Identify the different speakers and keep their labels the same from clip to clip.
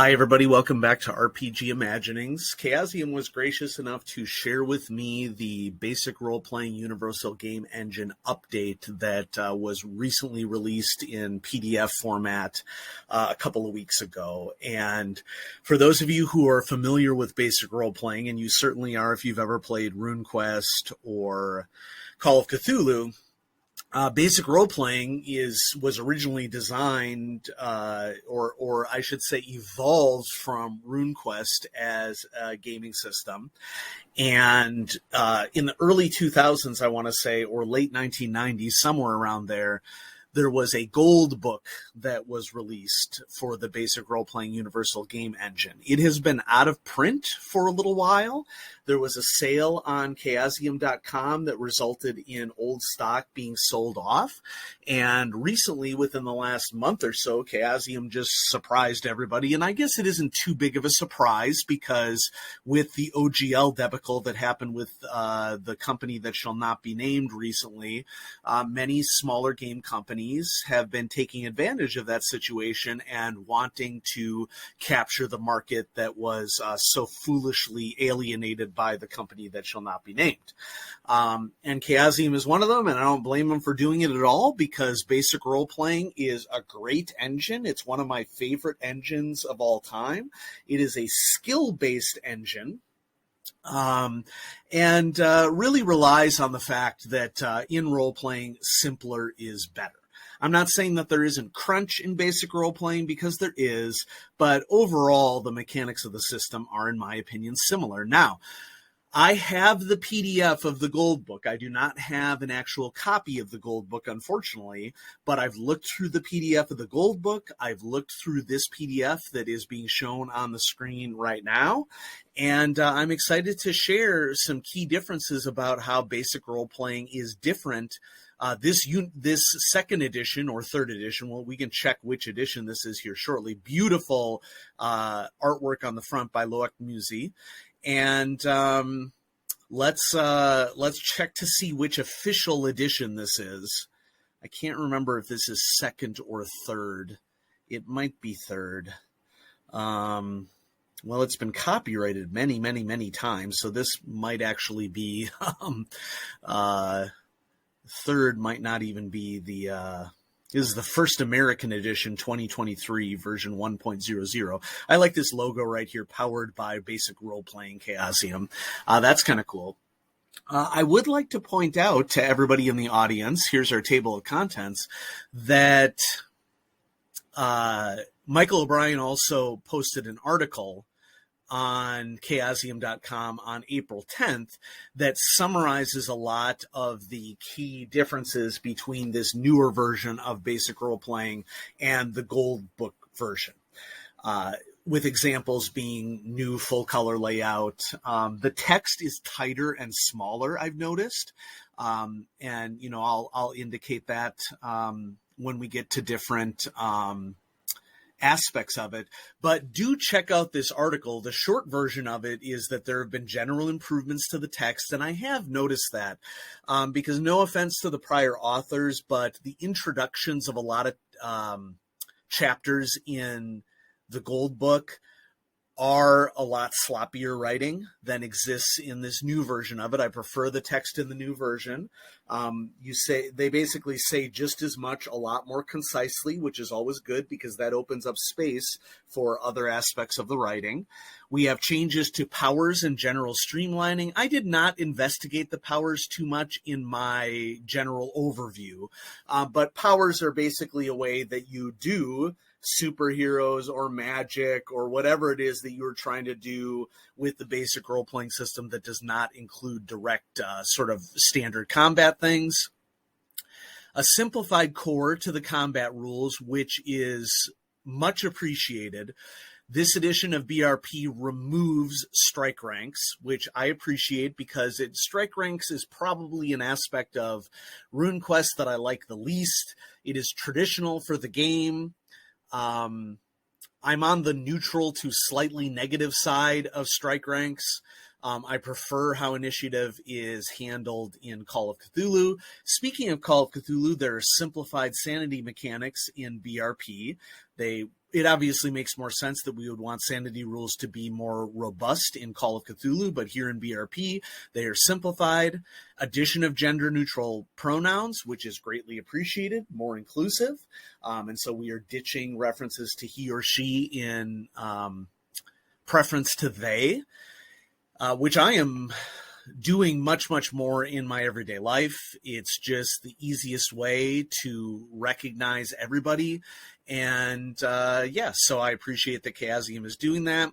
Speaker 1: Hi, everybody. Welcome back to RPG Imaginings. Chaosium was gracious enough to share with me the basic role-playing universal game engine update that was recently released in PDF format a couple of weeks ago. And for those of you who are familiar with basic role-playing, and you certainly are if you've ever played RuneQuest or Call of Cthulhu, basic role-playing was originally designed, or I should say evolved from RuneQuest as a gaming system. And in the early 2000s, I want to say, or late 1990s, somewhere around there was a gold book that was released for the basic role-playing universal game engine. It has been out of print for a little while. There was a sale on chaosium.com that resulted in old stock being sold off. And recently, within the last month or so, Chaosium just surprised everybody. And I guess it isn't too big of a surprise because with the OGL debacle that happened with the company that shall not be named recently, many smaller game companies have been taking advantage of that situation and wanting to capture the market that was so foolishly alienated by the company that shall not be named. And Chaosium is one of them, and I don't blame them for doing it at all because basic role-playing is a great engine. It's one of my favorite engines of all time. It is a skill-based engine. And really relies on the fact that in role-playing, simpler is better. I'm not saying that there isn't crunch in basic role-playing because there is, but overall, the mechanics of the system are, in my opinion, similar. Now, I have the PDF of the Gold Book. I do not have an actual copy of the Gold Book, unfortunately, but I've looked through the PDF of the Gold Book. I've looked through this PDF that is being shown on the screen right now, and I'm excited to share some key differences about how basic role-playing is different. This second edition or third edition, well, we can check which edition this is here shortly. Beautiful artwork on the front by Loic Musi. And let's check to see which official edition this is. I can't remember if this is second or third. It might be third. Well, it's been copyrighted many, many, many times, so this might actually be third. Might not even be the. This is the first American edition, 2023, version 1.00. I like this logo right here, powered by basic role-playing Chaosium. That's kind of cool. I would like to point out to everybody in the audience, here's our table of contents, that Michael O'Brien also posted an article on chaosium.com on April 10th that summarizes a lot of the key differences between this newer version of basic role-playing and the Gold Book version, with examples being new full-color layout. The text is tighter and smaller, I've noticed, and I'll indicate that when we get to different aspects of it, but do check out this article. The short version of it is that there have been general improvements to the text, and I have noticed that because no offense to the prior authors, but the introductions of a lot of chapters in the Gold Book are a lot sloppier writing than exists in this new version of it. I prefer the text in the new version. They basically say just as much, a lot more concisely, which is always good because that opens up space for other aspects of the writing. We have changes to powers and general streamlining. I did not investigate the powers too much in my general overview, but powers are basically a way that you do superheroes or magic or whatever it is that you're trying to do with the basic role-playing system that does not include direct sort of standard combat things. A simplified core to the combat rules, which is much appreciated. This edition of BRP removes strike ranks, which I appreciate because strike ranks is probably an aspect of RuneQuest that I like the least. It is traditional for the game. I'm on the neutral to slightly negative side of strike ranks. I prefer how initiative is handled in Call of Cthulhu. Speaking of Call of Cthulhu, there are simplified sanity mechanics in BRP. They it obviously makes more sense that we would want sanity rules to be more robust in Call of Cthulhu, but here in BRP, they are simplified. Addition of gender-neutral pronouns, which is greatly appreciated, more inclusive. And so we are ditching references to he or she in preference to they, which I am doing much, much more in my everyday life. It's just the easiest way to recognize everybody. And so I appreciate that Chaosium is doing that.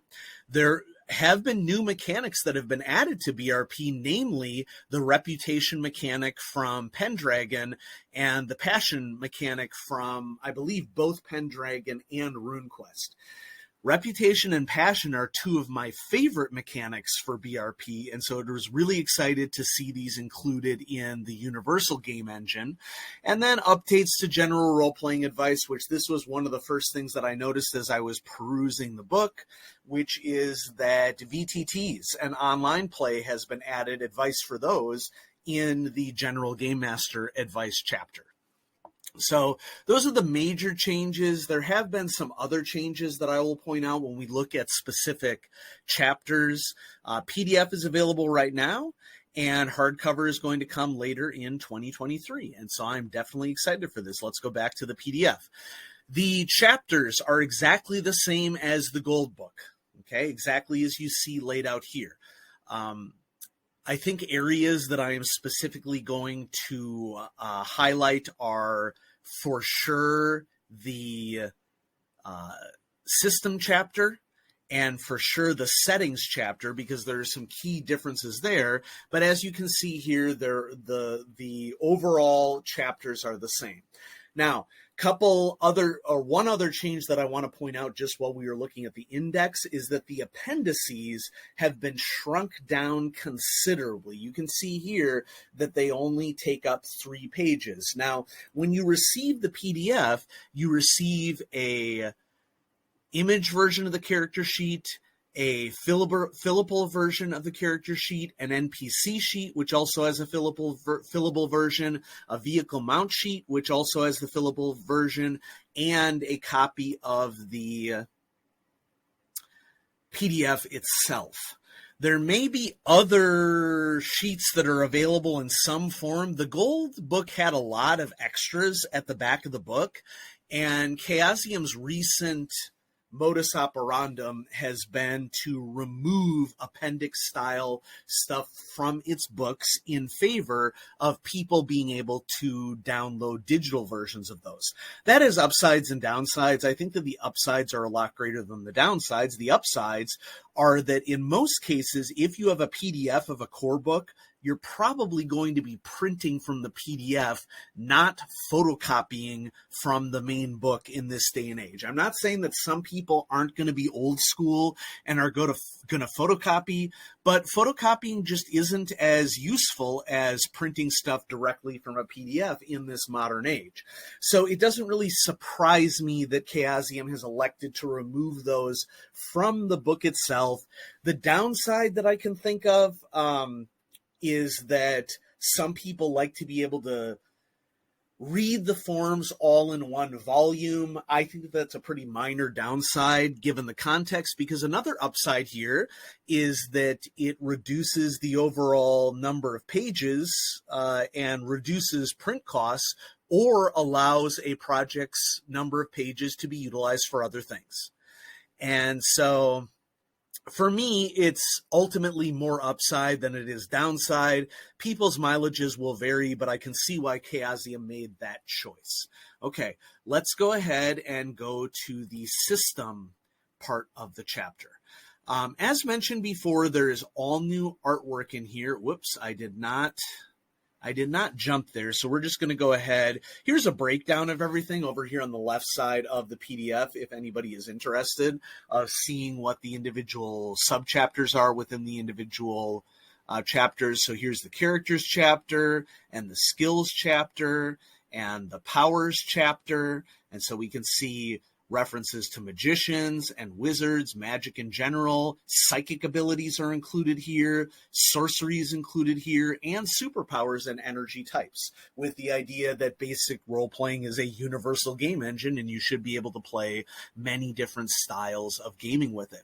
Speaker 1: There have been new mechanics that have been added to BRP, namely the reputation mechanic from Pendragon and the passion mechanic from, I believe, both Pendragon and RuneQuest. Reputation and passion are two of my favorite mechanics for BRP, and so I was really excited to see these included in the Universal Game Engine. And then updates to general role-playing advice, which this was one of the first things that I noticed as I was perusing the book, which is that VTTs and online play has been added, advice for those, in the General Game Master Advice chapter. So those are the major changes. There have been some other changes that I will point out when we look at specific chapters. PDF is available right now, and hardcover is going to come later in 2023. And so I'm definitely excited for this. Let's go back to the PDF. The chapters are exactly the same as the Gold Book, okay? Exactly as you see laid out here. I think areas that I am specifically going to highlight are for sure the system chapter and for sure the settings chapter, because there are some key differences there. But as you can see here, the overall chapters are the same. Now, one other change that I want to point out just while we were looking at the index is that the appendices have been shrunk down considerably. You can see here that they only take up 3 pages. Now, when you receive the PDF, you receive a image version of the character sheet, a fillable version of the character sheet, an NPC sheet, which also has a fillable version, a vehicle mount sheet, which also has the fillable version, and a copy of the PDF itself. There may be other sheets that are available in some form. The Gold Book had a lot of extras at the back of the book, and Chaosium's recent modus operandum has been to remove appendix-style stuff from its books in favor of people being able to download digital versions of those. That has upsides and downsides. I think that the upsides are a lot greater than the downsides. The upsides are that in most cases, if you have a PDF of a core book, you're probably going to be printing from the PDF, not photocopying from the main book in this day and age. I'm not saying that some people aren't going to be old school and are going to photocopy, but photocopying just isn't as useful as printing stuff directly from a PDF in this modern age. So it doesn't really surprise me that Chaosium has elected to remove those from the book itself. The downside that I can think of is that some people like to be able to read the forms all in one volume. I think that's a pretty minor downside given the context, because another upside here is that it reduces the overall number of pages and reduces print costs, or allows a project's number of pages to be utilized for other things. And so for me, it's ultimately more upside than it is downside. People's mileages will vary, but I can see why Chaosium made that choice. Okay, let's go ahead and go to the system part of the chapter. As mentioned before, there is all new artwork in here. Whoops, I did not jump there, so we're just going to go ahead. Here's a breakdown of everything over here on the left side of the PDF, if anybody is interested of seeing what the individual subchapters are within the individual chapters. So here's the characters chapter, and the skills chapter, and the powers chapter, and so we can see references to magicians and wizards, magic in general, psychic abilities are included here, sorcery is included here, and superpowers and energy types, with the idea that basic role-playing is a universal game engine and you should be able to play many different styles of gaming with it.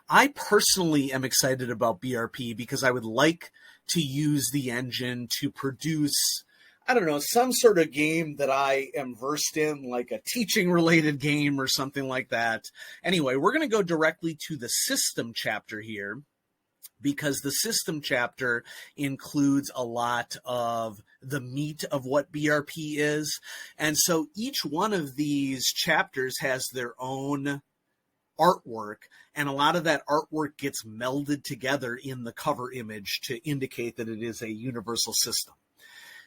Speaker 1: I personally am excited about BRP because I would like to use the engine to produce, I don't know, some sort of game that I am versed in, like a teaching-related game or something like that. Anyway, we're going to go directly to the system chapter here, because the system chapter includes a lot of the meat of what BRP is. And so each one of these chapters has their own artwork, and a lot of that artwork gets melded together in the cover image to indicate that it is a universal system.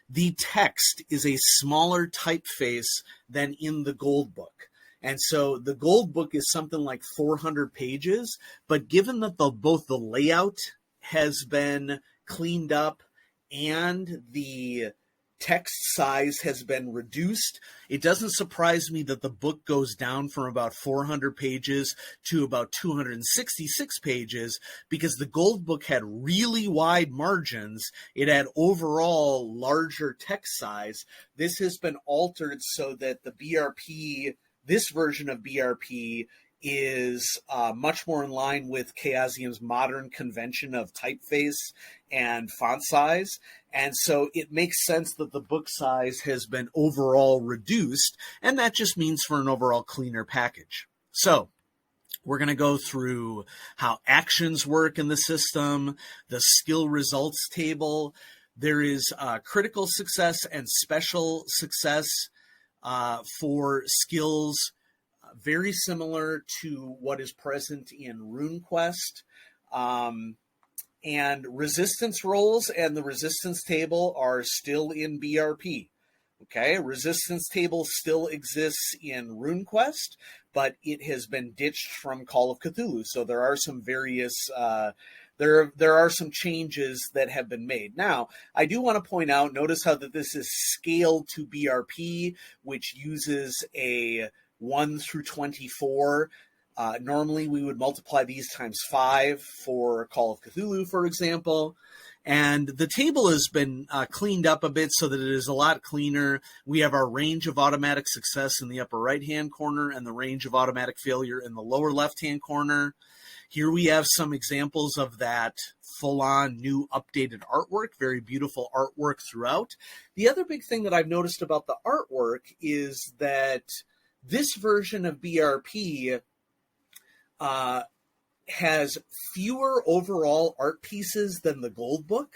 Speaker 1: The text is a smaller typeface than in the Gold Book. And so the Gold Book is something like 400 pages, but given that both the layout has been cleaned up and the text size has been reduced, it doesn't surprise me that the book goes down from about 400 pages to about 266 pages, because the Gold Book had really wide margins. It had overall larger text size. This has been altered so that the BRP, this version of BRP, is much more in line with Chaosium's modern convention of typeface and font size. And so it makes sense that the book size has been overall reduced, and that just means for an overall cleaner package. So we're going to go through how actions work in the system, the skill results table. There is critical success and special success for skills, very similar to what is present in RuneQuest. And resistance rolls and the resistance table are still in BRP. Okay, resistance table still exists in RuneQuest, but it has been ditched from Call of Cthulhu. So there are some various there are some changes that have been made. Now, I do want to point out, notice how that this is scaled to BRP, which uses a 1 through 24. Normally, we would multiply these times 5 for Call of Cthulhu, for example. And the table has been cleaned up a bit so that it is a lot cleaner. We have our range of automatic success in the upper right-hand corner and the range of automatic failure in the lower left-hand corner. Here we have some examples of that full-on new updated artwork, very beautiful artwork throughout. The other big thing that I've noticed about the artwork is that this version of BRP has fewer overall art pieces than the Gold Book.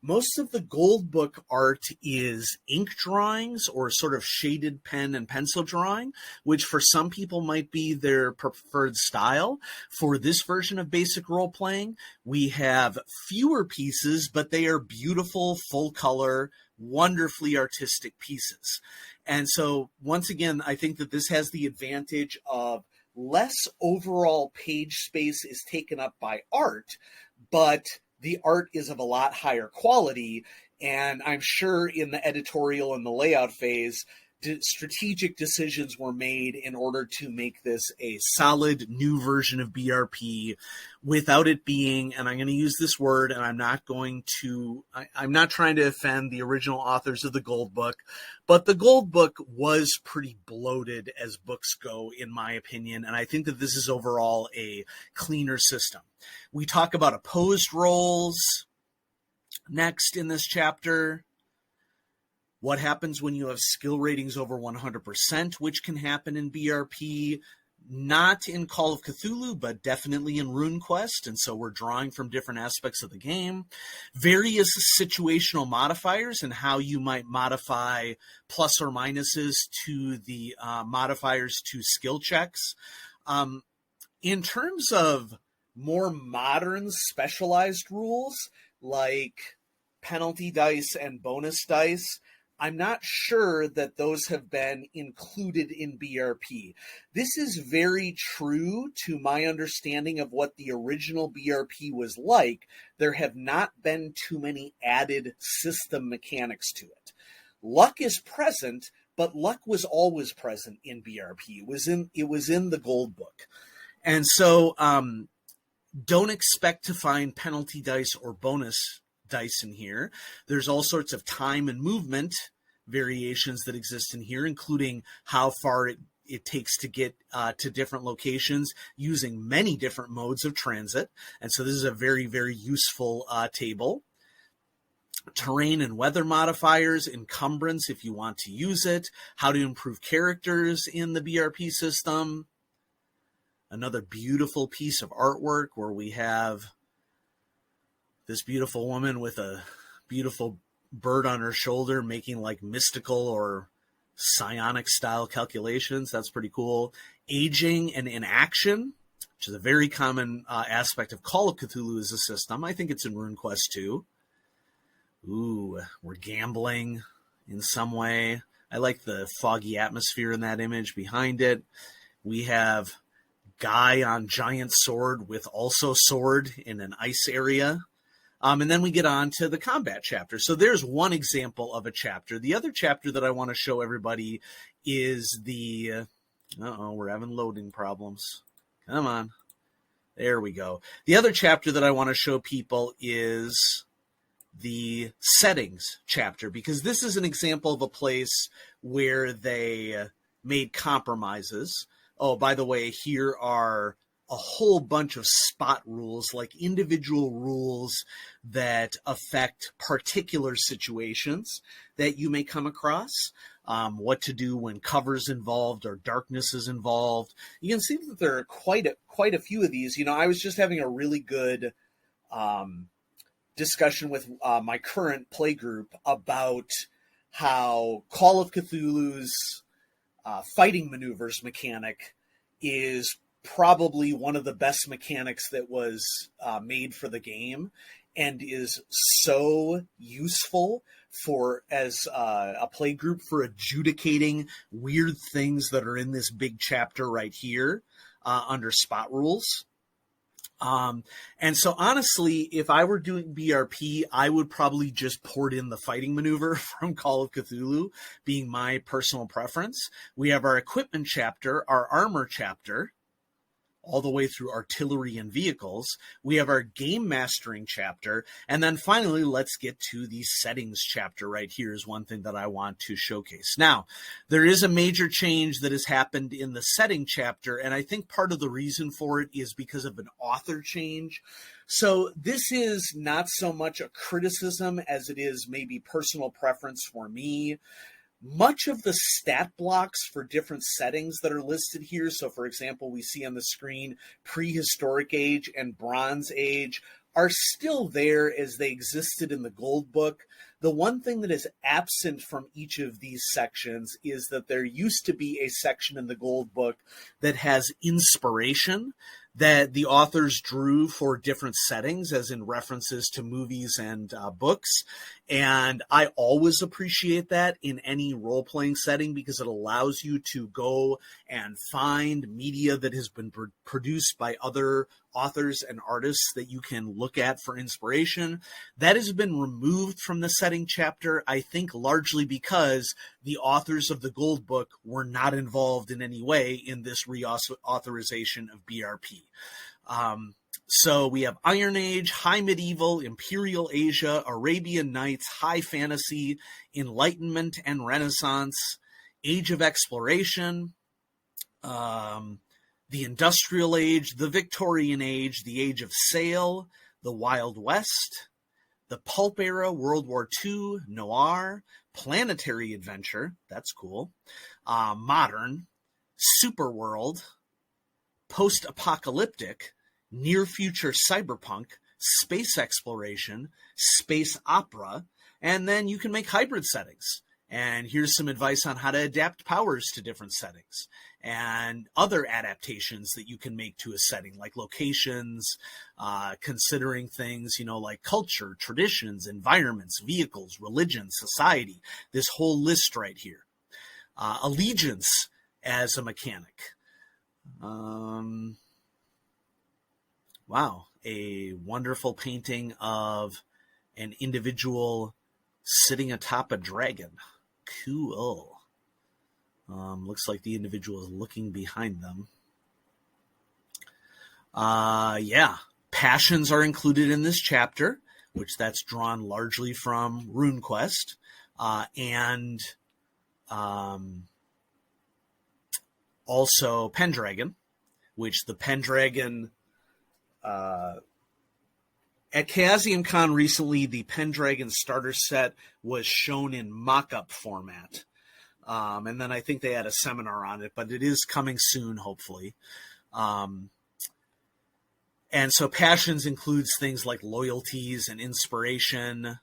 Speaker 1: Most of the Gold Book art is ink drawings or sort of shaded pen and pencil drawing, which for some people might be their preferred style. For this version of basic role-playing, we have fewer pieces, but they are beautiful, full-color, wonderfully artistic pieces. And so, once again, I think that this has the advantage of less overall page space is taken up by art, but the art is of a lot higher quality. And I'm sure in the editorial and the layout phase, strategic decisions were made in order to make this a solid new version of BRP without it being, and I'm going to use this word, and I'm not trying to offend the original authors of the Gold Book, but the Gold Book was pretty bloated as books go, in my opinion, and I think that this is overall a cleaner system. We talk about opposed rolls next in this chapter. What happens when you have skill ratings over 100%, which can happen in BRP, not in Call of Cthulhu, but definitely in RuneQuest, and so we're drawing from different aspects of the game. Various situational modifiers and how you might modify plus or minuses to the modifiers to skill checks. In terms of more modern specialized rules, like penalty dice and bonus dice, I'm not sure that those have been included in BRP. This is very true to my understanding of what the original BRP was like. There have not been too many added system mechanics to it. Luck is present, but luck was always present in BRP. It was in the gold book. And so don't expect to find penalty dice or bonus dice in here. There's all sorts of time and movement variations that exist in here, including how far it takes to get to different locations using many different modes of transit. And so this is a very, very useful table. Terrain and weather modifiers, encumbrance if you want to use it, how to improve characters in the BRP system. Another beautiful piece of artwork where we have this beautiful woman with a beautiful bird on her shoulder making like mystical or psionic style calculations. That's pretty cool. Aging and inaction, which is a very common aspect of Call of Cthulhu as a system. I think it's in RuneQuest too. Ooh, we're gambling in some way. I like the foggy atmosphere in that image behind it. We have guy on giant sword with also sword in an ice area. And then we get on to the combat chapter. So there's one example of a chapter. The other chapter that I want to show everybody is the... we're having loading problems. Come on. There we go. The other chapter that I want to show people is the settings chapter, because this is an example of a place where they made compromises. Oh, by the way, here are a whole bunch of spot rules, like individual rules that affect particular situations that you may come across. What to do when cover's involved or darkness is involved. You can see that there are quite a few of these. You know, I was just having a really good discussion with my current play group about how Call of Cthulhu's fighting maneuvers mechanic is probably one of the best mechanics that was made for the game, and is so useful for as a play group for adjudicating weird things that are in this big chapter right here under spot rules. And so honestly, if I were doing BRP, I would probably just port in the fighting maneuver from Call of Cthulhu, being my personal preference. We have our equipment chapter, our armor chapter, all the way through artillery and vehicles. We have our game mastering chapter. And then finally, let's get to the settings chapter right here is one thing that I want to showcase. Now, there is a major change that has happened in the setting chapter, and I think part of the reason for it is because of an author change. So this is not so much a criticism as it is maybe personal preference for me. Much of the stat blocks for different settings that are listed here, so for example, we see on the screen Prehistoric Age and Bronze Age, are still there as they existed in the Gold Book. The one thing that is absent from each of these sections is that there used to be a section in the Gold Book that has inspiration that the authors drew for different settings, as in references to movies and books. And I always appreciate that in any role-playing setting, because it allows you to go and find media that has been produced by other authors and artists that you can look at for inspiration. That has been removed from the setting chapter, I think largely because the authors of the Gold Book were not involved in any way in this reauthorization of BRP. So we have Iron Age, High Medieval, Imperial Asia, Arabian Nights, High Fantasy, Enlightenment and Renaissance, Age of Exploration, the Industrial Age, the Victorian Age, the Age of Sail, the Wild West, the Pulp Era, World War II, Noir, Planetary Adventure, that's cool, Modern, Superworld, Post-Apocalyptic, Near Future Cyberpunk, Space Exploration, Space Opera, and then you can make hybrid settings. And here's some advice on how to adapt powers to different settings and other adaptations that you can make to a setting, like locations, considering things, you know, like culture, traditions, environments, vehicles, religion, society, this whole list right here. Allegiance as a mechanic. Wow, a wonderful painting of an individual sitting atop a dragon. Cool. Looks like the individual is looking behind them. Passions are included in this chapter, which that's drawn largely from RuneQuest, and also Pendragon, which the Pendragon at Chaosium Con recently, the Pendragon starter set was shown in mock-up format. And then I think they had a seminar on it, but it is coming soon, hopefully. And so passions includes things like loyalties and inspiration,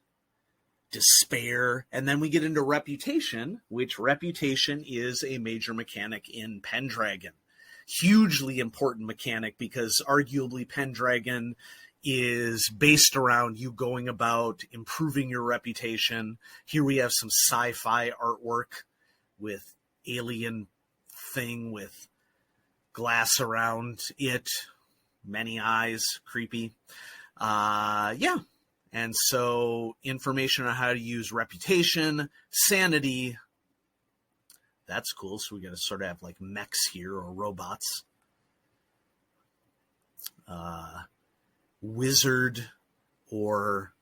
Speaker 1: despair, and then we get into reputation, which reputation is a major mechanic in Pendragon. Hugely important mechanic because arguably Pendragon is based around you going about improving your reputation. Here we have some sci-fi artwork with alien thing with glass around it, many eyes, creepy. And so information on how to use reputation, sanity. That's cool. So we got to sort of have like mechs here or robots. Wizard or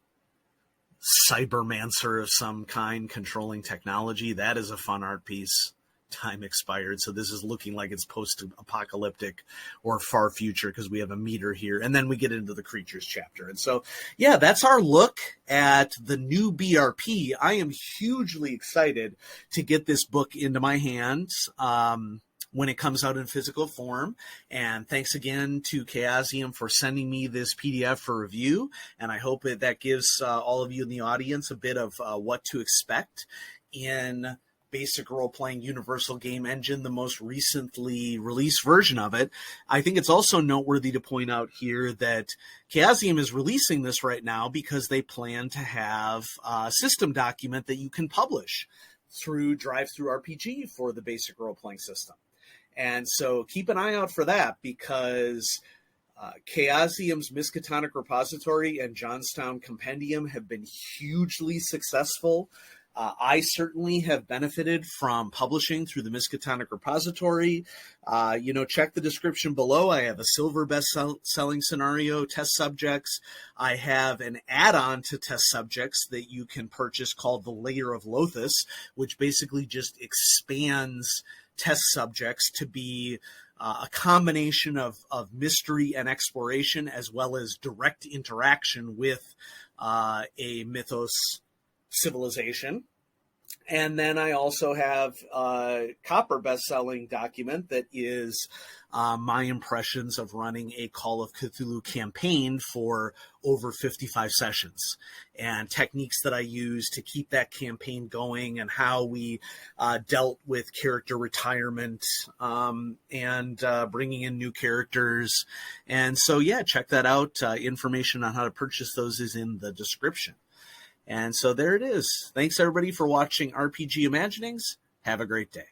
Speaker 1: cybermancer of some kind controlling technology. That is a fun art piece. Time expired, so this is looking like it's post-apocalyptic or far future because we have a meter here, and then we get into the creatures chapter. And so, yeah, that's our look at the new BRP. I am hugely excited to get this book into my hands when it comes out in physical form. And thanks again to Chaosium for sending me this PDF for review, and I hope that gives all of you in the audience a bit of what to expect in Basic Role-Playing Universal Game Engine, the most recently released version of it. I think it's also noteworthy to point out here that Chaosium is releasing this right now because they plan to have a system document that you can publish through DriveThruRPG for the Basic Role-Playing system. And so keep an eye out for that because Chaosium's Miskatonic Repository and Johnstown Compendium have been hugely successful. I certainly have benefited from publishing through the Miskatonic Repository. Check the description below. I have a silver best-selling scenario, test subjects. I have an add-on to test subjects that you can purchase called the Layer of Lothus, which basically just expands test subjects to be a combination of mystery and exploration as well as direct interaction with a mythos civilization. And then I also have a copper best-selling document that is my impressions of running a Call of Cthulhu campaign for over 55 sessions and techniques that I use to keep that campaign going and how we dealt with character retirement and bringing in new characters. And so, yeah, check that out. Information on how to purchase those is in the description. And so there it is. Thanks, everybody, for watching RPG Imaginings. Have a great day.